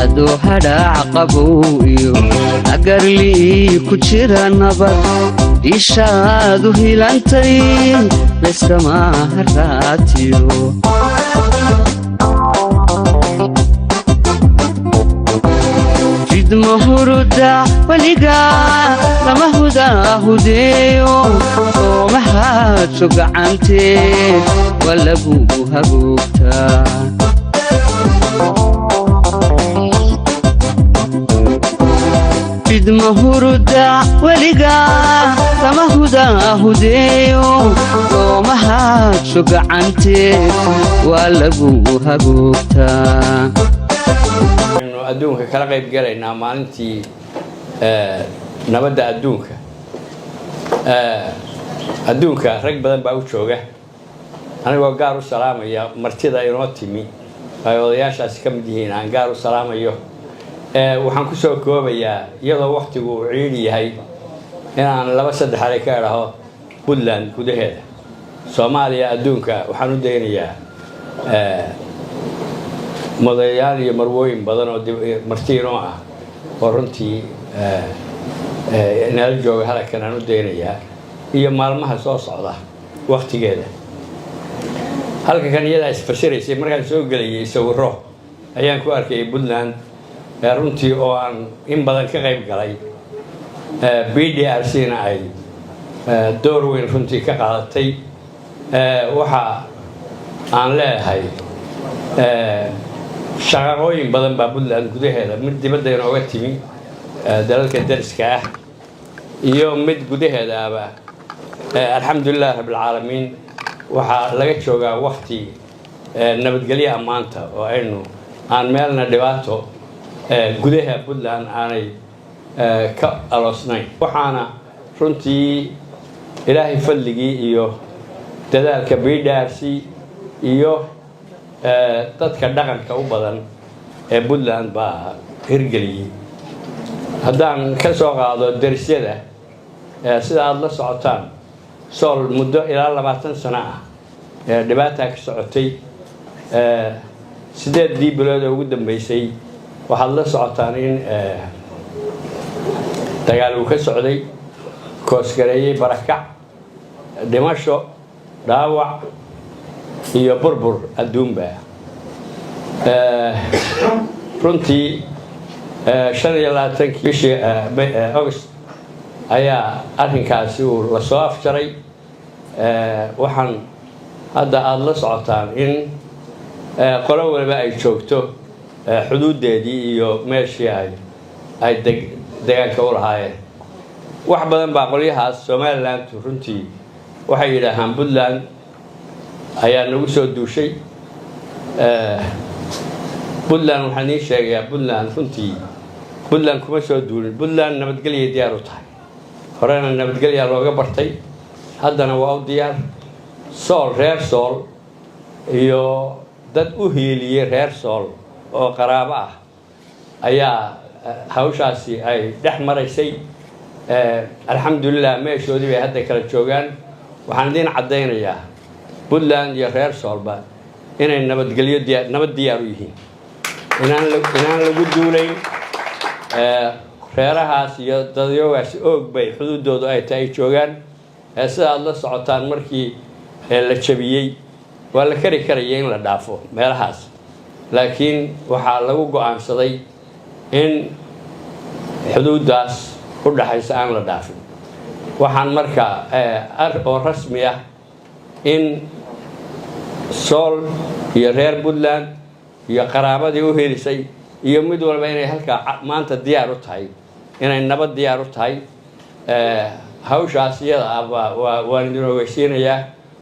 adoo hadhaac qabowyo agarlii ku jira nabad ishaadu hilantay layskama haraatiyo jidma huruda weliga lama hudahudeeyo oo mahaadsho gacanteed waa lagugu hagoogtaa jidma huruda weliga lama hudahudeeyo oo mahaadsho gacanteed waa lagugu hagoogtaa adduunka kala qayb galaynaa maalintii nabadda adduunka rag badan baa u jooga anigoo gaar u salaamaya martida inoo timi ay odayaashaasi ka mid yihiin aan gaar u salaamayo waxaan ku soo koobayaa iyadoo waqtigu uu ciidi yahay inaan 2-3 xalay ka idhaho Puntland gudaheeda Soomaaliya adduunka waxaan u daynayaa madayaal iyo marwooyin badan oo martiino ah oo runtii inala jooga halkan aan u daynayaa iyo maalmaha soo socda waqtigeeda halkan iyada isfashiraysay markaan soo galayay sawirro ayaan ku arkay Puntland runtii oo aan in badan ka qayb galay BDRC-na ay door weyn runtii ka qaadatay waxa aan leeyahay shaqooyin badan baa Puntland gudaheeda mid dibadda inooga timi dalalka dariska ah iyo mid gudaheeda aba alxamdulillaah rabbil caalamiin waxa laga joogaa waqti nabadgelyo maanta oo aan meelna dhibaato gudaha Puntland aanay ka aloosnayn waxaana runtii ilaahay fadligii iyo dadaalka BDRC iyo dadka dhaqanka u badan ee Puntland baa hirgeliyay haddaan ka soo qaado darisyada sida aad la socotaan sool muddo ilaa 20 sano ah dhibaato ka socotay 8 bilood ugu dambeysay waxaad la socotaan in dagaal uu ka socday koosgareeyay barakac dhimasho dhaawac iyo burbur adduunba runtii 25 bishii August ayaa arrinkaasi uu la soo afjaray waxaan hadda aad la socotaan in qolo walba ay joogto xuduudeedii iyo meeshii ay deegaanka u lahaayeen wax badan baa qolyahaas Somaliland runtii waxay yiraahdaan Puntland ayaa nagu soo duushay Puntland waxaan ii sheegayaa Puntland runtii Puntland kuma soo duulin Puntland nabadgelyo diyaar u tahay horena nabadgelyo looga bartay haddana waa u diyaar reer Sool iyo dad u hiiliyay reer Sool oo qaraabo ah ayaa hawshaasi ay dhex maraysay alxamdulillaah meeshoodii bay hadda kala joogaan waxaan idin cadaynayaa Puntland iyo reer Soolba inay nabadgelyo nabad diyaar u yihiin inaan lagu duulayn reerahaas iyo dadyogaas og bay xuduudoodu ay tahay joogaan sida aad la socotaan markii la jabiyay waa la kari karayay in la dhaafo meelahaas laakiin waxaa lagu go'aansaday in xuduudaas u dhaxaysa aan la dhaafin waxaan markaa oo rasmi ah in Sool iyo reer Puntland iyo qaraabadii u helisay iyo mid walba inay halka maanta diyaar u tahay inay nabad diyaar u tahay hawshaas iyada waan idin ogeysiinayaa